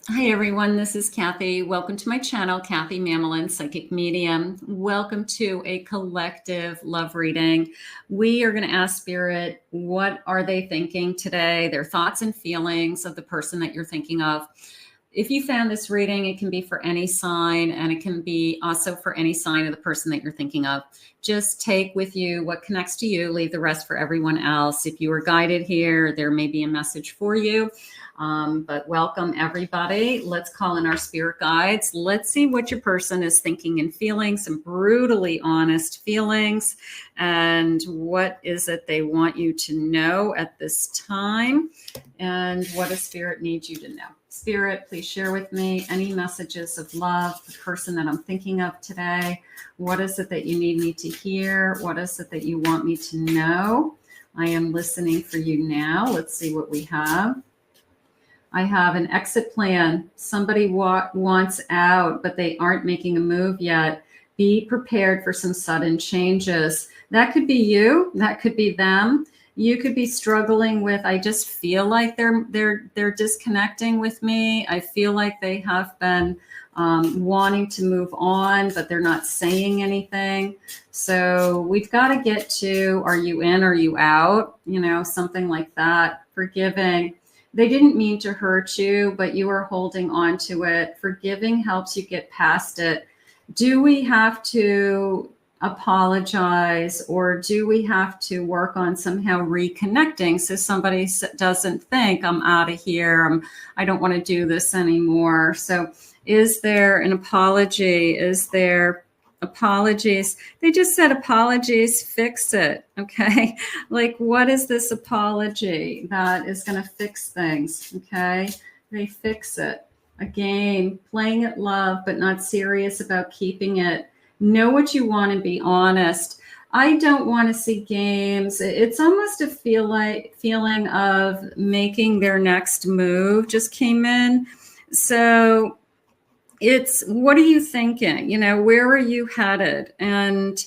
Hi everyone, this is Kathy. Welcome to my channel, Kathy Mamelin, Psychic Medium. Welcome to a collective love reading. We are going to ask Spirit, what are they thinking today? Their thoughts and feelings of the person that you're thinking of. If you found this reading, it can be for any sign, and it can be also for any sign of the person that you're thinking of. Just take with you what connects to you, leave the rest for everyone else. If you were guided here, there may be a message for you. But welcome everybody. Let's call in our spirit guides. Let's see what your person is thinking and feeling, some brutally honest feelings, and what is it they want you to know at this time, and what does Spirit need you to know? Spirit, please share with me any messages of love, the person that I'm thinking of today. What is it that you need me to hear? What is it that you want me to know? I am listening for you now. Let's see what we have. I have an exit plan. Somebody wants out, but they aren't making a move yet. Be prepared for some sudden changes. That could be you. That could be them. You could be struggling with, I just feel like they're disconnecting with me. I feel like they have been wanting to move on, but they're not saying anything. So we've got to get to, are you in, are you out? You know, something like that. Forgiving. They didn't mean to hurt you, but you are holding on to it. Forgiving helps you get past it. Do we have to apologize, or do we have to work on somehow reconnecting so somebody doesn't think I'm out of here, I don't want to do this anymore? So is there an apology? Is there apologies? They just said apologies, fix it. Okay. Like, what is this apology that is going to fix things? Okay. They fix it. A game, playing at love, but not serious about keeping it. Know what you want and be honest. I don't want to see games. It's almost a feeling of making their next move just came in. So it's, what are you thinking? You know, where are you headed? And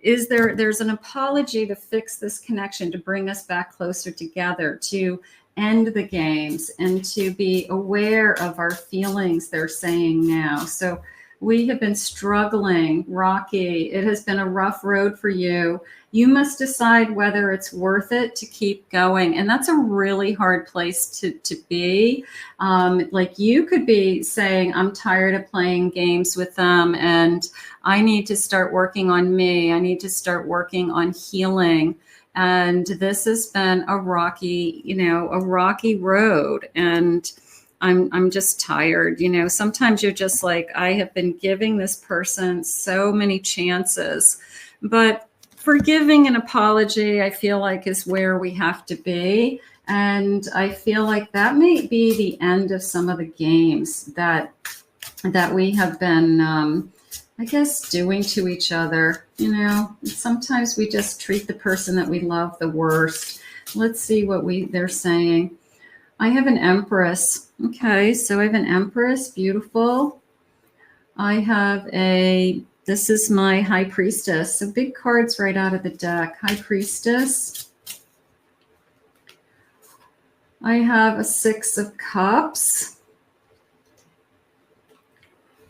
is there's an apology to fix this connection, to bring us back closer together, to end the games, and to be aware of our feelings, they're saying now. So we have been struggling, rocky. It has been a rough road for you. You must decide whether it's worth it to keep going. And that's a really hard place to be. Like, you could be saying, I'm tired of playing games with them, and I need to start working on me. I need to start working on healing. And this has been a rocky road. And I'm just tired. You know, sometimes you're just like, I have been giving this person so many chances, but forgiving an apology, I feel like, is where we have to be. And I feel like that may be the end of some of the games that we have been, I guess, doing to each other. You know, sometimes we just treat the person that we love the worst. Let's see what they're saying. I have an Empress. Okay, so I have an Empress. Beautiful. I have this is my High Priestess. So big cards right out of the deck. High Priestess. I have a Six of Cups.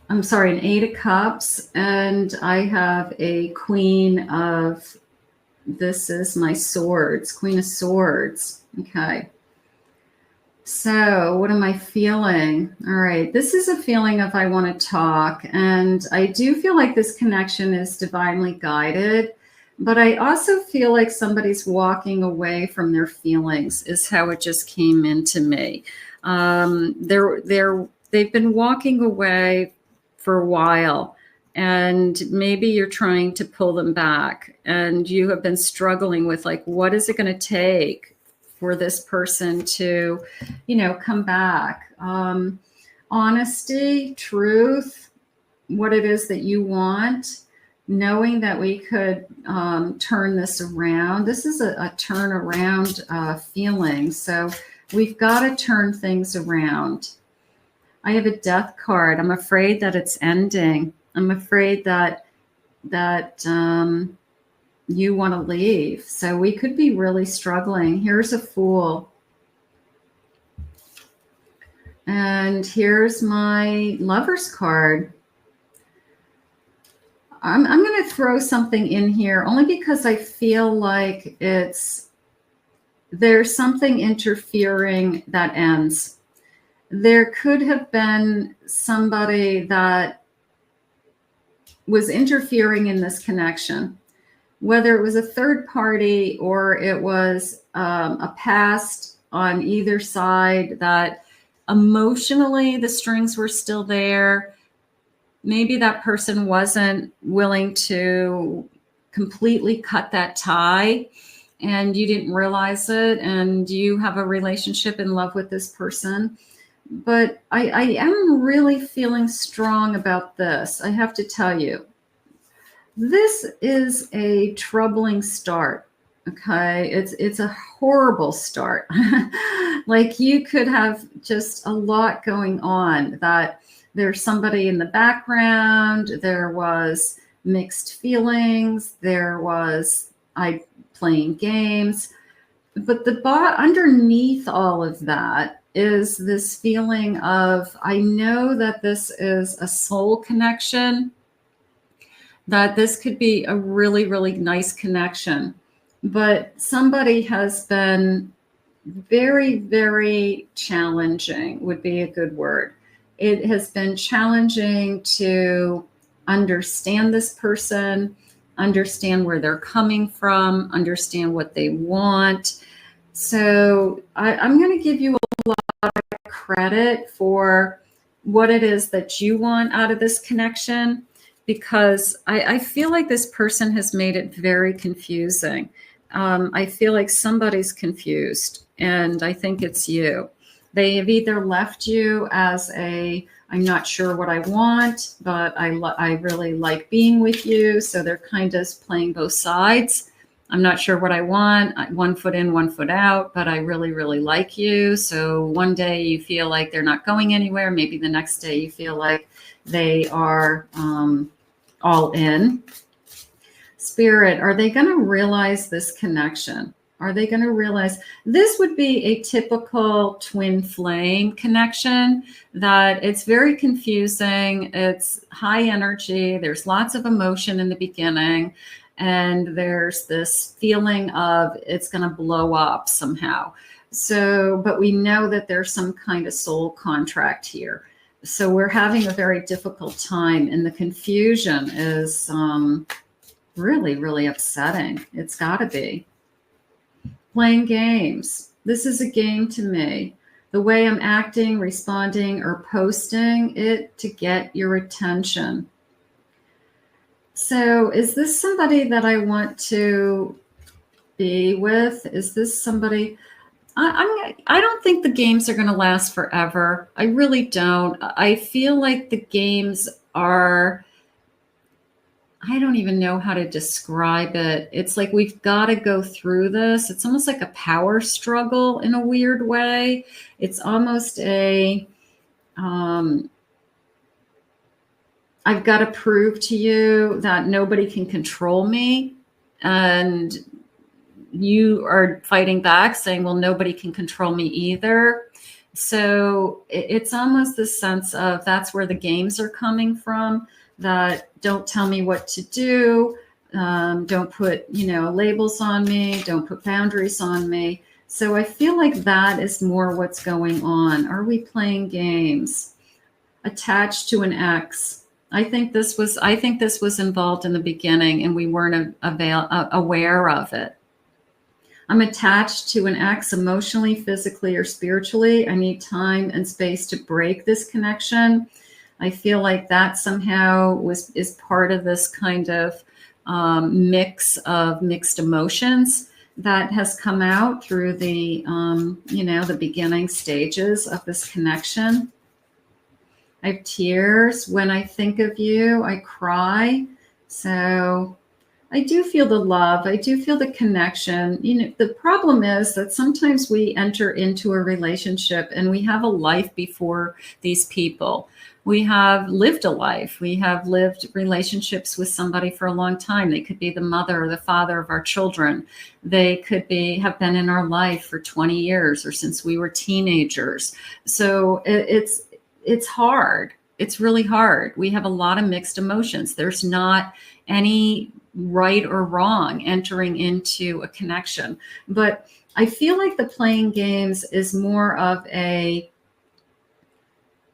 I'm sorry, an Eight of Cups. And I have a Queen of, this is my Swords, Queen of Swords. Okay. So what am I feeling? All right. This is a feeling of, I want to talk. And I do feel like this connection is divinely guided, but I also feel like somebody's walking away from their feelings, is how it just came into me. They've been walking away for a while, and maybe you're trying to pull them back, and you have been struggling with, like, what is it going to take for this person to, you know, come back? Honesty, truth, what it is that you want, knowing that we could turn this around. This is a turnaround feeling. So we've got to turn things around. I have a Death card. I'm afraid that it's ending. I'm afraid that you want to leave. So we could be really struggling. Here's a Fool. And here's my Lover's card. I'm going to throw something in here only because I feel like there's something interfering that ends. There could have been somebody that was interfering in this connection, whether it was a third party or it was a past on either side, that emotionally the strings were still there. Maybe that person wasn't willing to completely cut that tie and you didn't realize it, and you have a relationship in love with this person. But I am really feeling strong about this. I have to tell you, this is a troubling start. Okay, it's a horrible start. Like, you could have just a lot going on, that there's somebody in the background, there was mixed feelings, there was playing games, but underneath all of that is this feeling of, I know that this is a soul connection, that this could be a really, really nice connection, but somebody has been very, very challenging, would be a good word. It has been challenging to understand this person, understand where they're coming from, understand what they want. So I'm going to give you a lot of credit for what it is that you want out of this connection, because I feel like this person has made it very confusing. I feel like somebody's confused, and I think it's you. They have either left you as I'm not sure what I want, but I really like being with you. So they're kind of playing both sides. I'm not sure what I want. One foot in, one foot out, but I really, really like you. So one day you feel like they're not going anywhere. Maybe the next day you feel like they are all in. Spirit, are they going to realize this connection? Are they going to realize this would be a typical twin flame connection, that it's very confusing. It's high energy. There's lots of emotion in the beginning. And there's this feeling of it's going to blow up somehow. So, but we know that there's some kind of soul contract here. So we're having a very difficult time. And the confusion is really, really upsetting. It's got to be. Playing games. This is a game to me. The way I'm acting, responding, or posting it to get your attention. So is this somebody that I want to be with? Is this somebody? I don't think the games are going to last forever. I really don't. I feel like the games are, I don't even know how to describe it. It's like we've got to go through this. It's almost like a power struggle in a weird way. It's almost I've got to prove to you that nobody can control me. And you are fighting back saying, well, nobody can control me either. So it's almost this sense of that's where the games are coming from, that don't tell me what to do. Don't put, labels on me. Don't put boundaries on me. So I feel like that is more what's going on. Are we playing games? Attached to an ex. I think this was involved in the beginning and we weren't aware of it. I'm attached to an ex emotionally, physically, or spiritually. I need time and space to break this connection. I feel like that somehow is part of this kind of mix of mixed emotions that has come out through the, the beginning stages of this connection. I have tears. When I think of you, I cry. So I do feel the love. I do feel the connection. You know, the problem is that sometimes we enter into a relationship and we have a life before these people. We have lived a life. We have lived relationships with somebody for a long time. They could be the mother or the father of our children. They could have been in our life for 20 years or since we were teenagers. So it's hard. It's really hard. We have a lot of mixed emotions. There's not any right or wrong entering into a connection. But I feel like the playing games is more of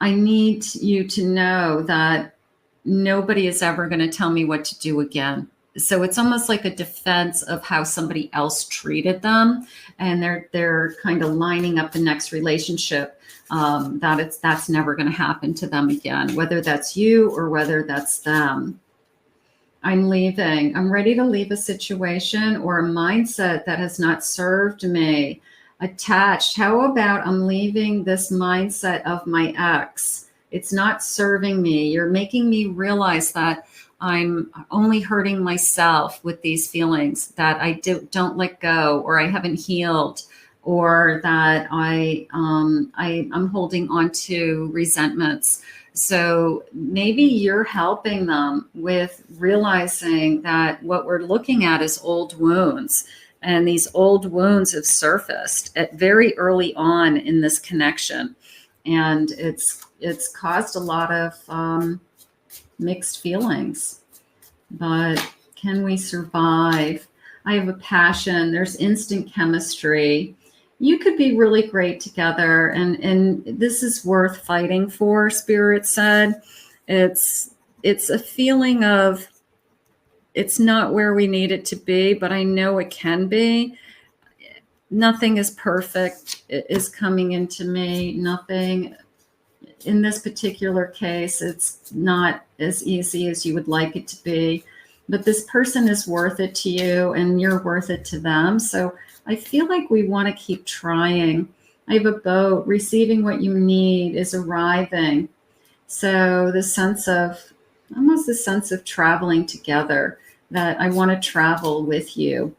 I need you to know that nobody is ever going to tell me what to do again. So it's almost like a defense of how somebody else treated them. And they're kind of lining up the next relationship that's never going to happen to them again, whether that's you or whether that's them. I'm leaving. I'm ready to leave a situation or a mindset that has not served me. Attached. How about I'm leaving this mindset of my ex? It's not serving me. You're making me realize that I'm only hurting myself with these feelings, that I don't let go, or I haven't healed, or that I'm holding on to resentments. So maybe you're helping them with realizing that what we're looking at is old wounds, and these old wounds have surfaced at very early on in this connection, and it's caused a lot of mixed feelings. But can we survive? I have a passion. There's instant chemistry. You could be really great together, and this is worth fighting for, Spirit said. It's a feeling of it's not where we need it to be, but I know it can be. Nothing is perfect. It is coming into me. Nothing in this particular case, it's not as easy as you would like it to be, but this person is worth it to you and you're worth it to them. So I feel like we want to keep trying. I have a boat. Receiving what you need is arriving. So the sense of, almost the sense of traveling together, that I want to travel with you.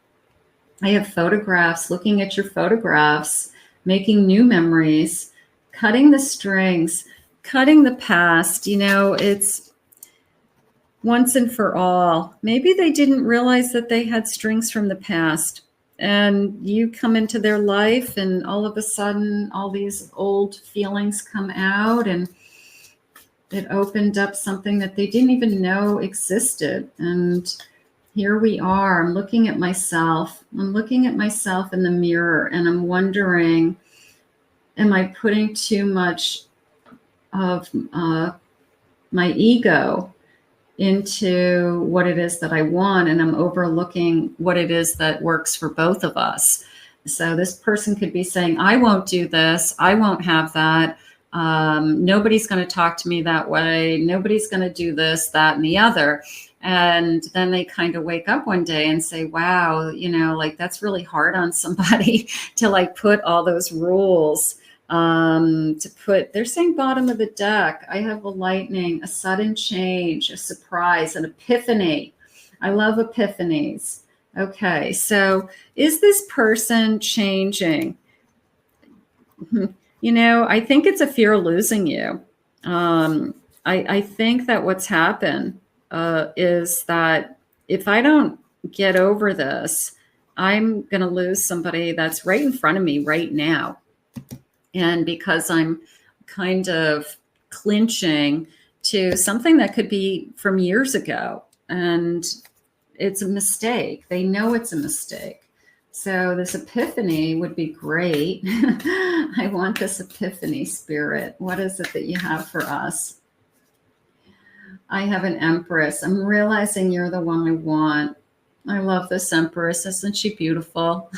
I have photographs, looking at your photographs, making new memories, cutting the strings, cutting the past. You know, it's once and for all. Maybe they didn't realize that they had strings from the past, and you come into their life and all of a sudden all these old feelings come out, and it opened up something that they didn't even know existed. And here we are. I'm looking at myself. I'm looking at myself in the mirror, and I'm wondering, am I putting too much of my ego into what it is that I want, and I'm overlooking what it is that works for both of us? So this person could be saying, I won't do this. I won't have that. Nobody's going to talk to me that way. Nobody's going to do this, that, and the other. And then they kind of wake up one day and say, wow, you know, like that's really hard on somebody to like put all those rules they're saying bottom of the deck. I have a lightning, a sudden change, a surprise, an epiphany. I love epiphanies. Okay. So is this person changing? You know, I think it's a fear of losing you. I think that what's happened is that if I don't get over this, I'm going to lose somebody that's right in front of me right now. And because I'm kind of clinching to something that could be from years ago, and it's a mistake. They know it's a mistake. So this epiphany would be great. I want this epiphany, Spirit. What is it that you have for us? I have an Empress. I'm realizing you're the one I want. I love this Empress. Isn't she beautiful?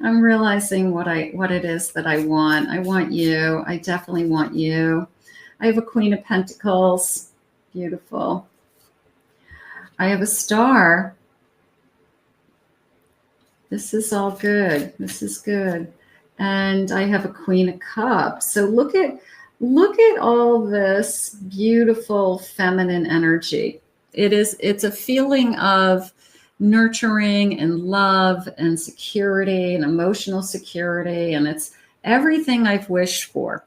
I'm realizing what it is that I want. I want you. I definitely want you. I have a Queen of Pentacles. Beautiful. I have a Star. This is all good. This is good. And I have a Queen of Cups. So look at all this beautiful feminine energy. It's a feeling of nurturing and love and security and emotional security. And it's everything I've wished for.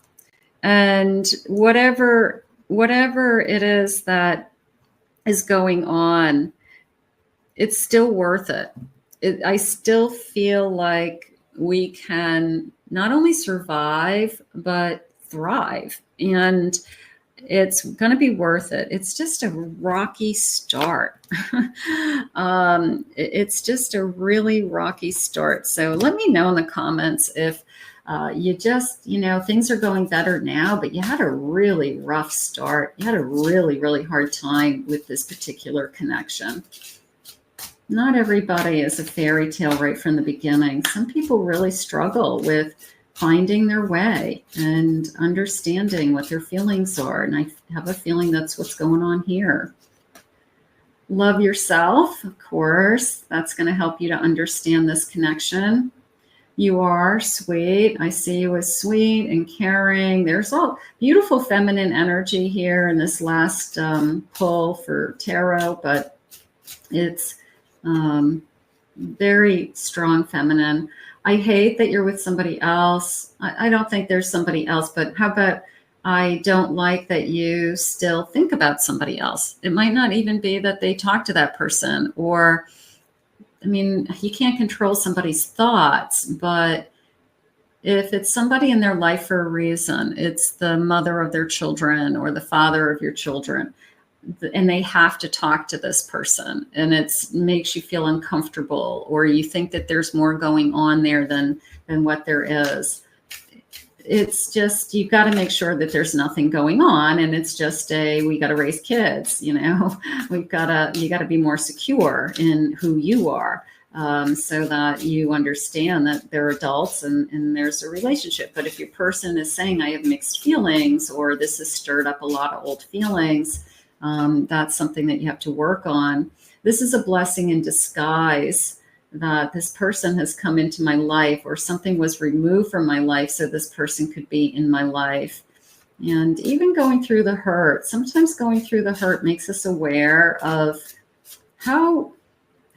And whatever it is that is going on, it's still worth it. I still feel like we can not only survive, but thrive. And it's going to be worth it. It's just a rocky start. It's just a really rocky start. So let me know in the comments if you just, things are going better now, but you had a really rough start. You had a really, really hard time with this particular connection. Not everybody is a fairy tale right from the beginning. Some people really struggle with finding their way and understanding what their feelings are. And I have a feeling that's what's going on here. Love yourself, of course. That's going to help you to understand this connection. You are sweet. I see you as sweet and caring. There's all beautiful feminine energy here in this last pull for tarot, but it's very strong feminine. I hate that you're with somebody else. I don't think there's somebody else, but how about I don't like that you still think about somebody else. It might not even be that they talk to that person, or, I mean, you can't control somebody's thoughts, but if it's somebody in their life for a reason, it's the mother of their children or the father of your children, and they have to talk to this person, and it makes you feel uncomfortable, or you think that there's more going on there than what there is. It's just, you've got to make sure that there's nothing going on, and it's just we got to raise kids, you got to be more secure in who you are, so that you understand that they're adults and there's a relationship. But if your person is saying, I have mixed feelings, or this has stirred up a lot of old feelings, that's something that you have to work on. This is a blessing in disguise, that this person has come into my life, or something was removed from my life so this person could be in my life. And even going through the hurt, sometimes going through the hurt makes us aware of how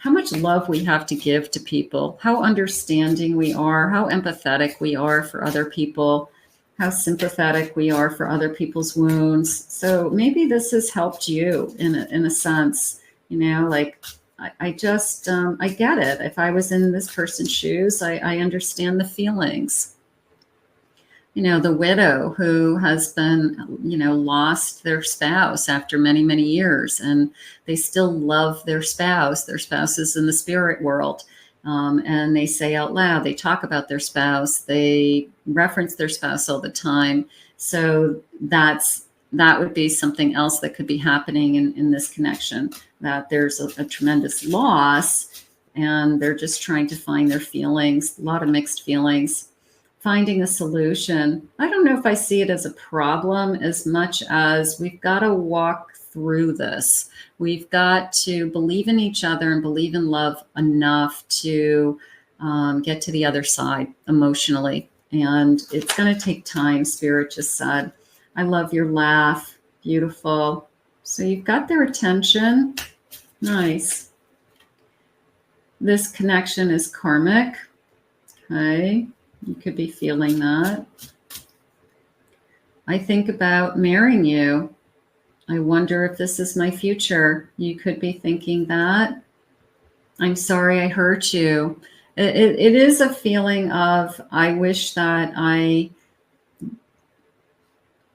much love we have to give to people, how understanding we are, how empathetic we are for other people, how sympathetic we are for other people's wounds. So maybe this has helped you in a sense, like, I just, I get it. If I was in this person's shoes, I understand the feelings. The widow who has been, lost their spouse after many, many years, and they still love their spouse. Their spouse is in the spirit world. And they say out loud, they talk about their spouse, they reference their spouse all the time. So that would be something else that could be happening in this connection, that there's a tremendous loss, and they're just trying to find their feelings, a lot of mixed feelings, finding a solution. I don't know if I see it as a problem as much as we've got to walk through this. We've got to believe in each other and believe in love enough to get to the other side emotionally. And it's going to take time, Spirit just said. I love your laugh. Beautiful. So you've got their attention. Nice. This connection is karmic. Okay. You could be feeling that. I think about marrying you. I wonder if this is my future. You could be thinking that. I'm sorry I hurt you. It is a feeling of, I wish that I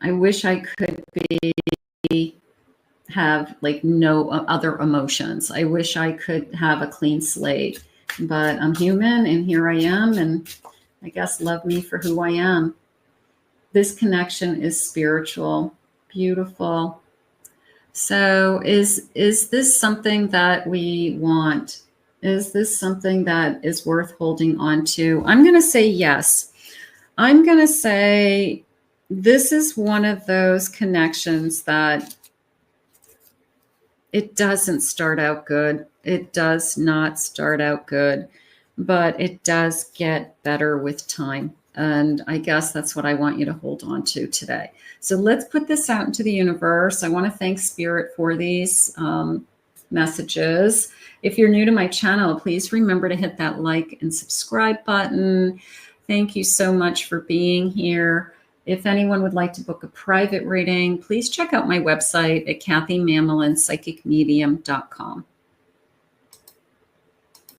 wish I could have like no other emotions. I wish I could have a clean slate, but I'm human and here I am, and I guess love me for who I am. This connection is spiritual. Beautiful. So is this something that we want? Is this something that is worth holding on to? I'm going to say yes. I'm going to say this is one of those connections that it doesn't start out good. It does not start out good, but it does get better with time. And I guess that's what I want you to hold on to today. So let's put this out into the universe. I want to thank Spirit for these. messages. If you're new to my channel, please remember to hit that like and subscribe button. Thank you so much for being here. If anyone would like to book a private reading, please check out my website at kathymamolinspsychicmedium.com.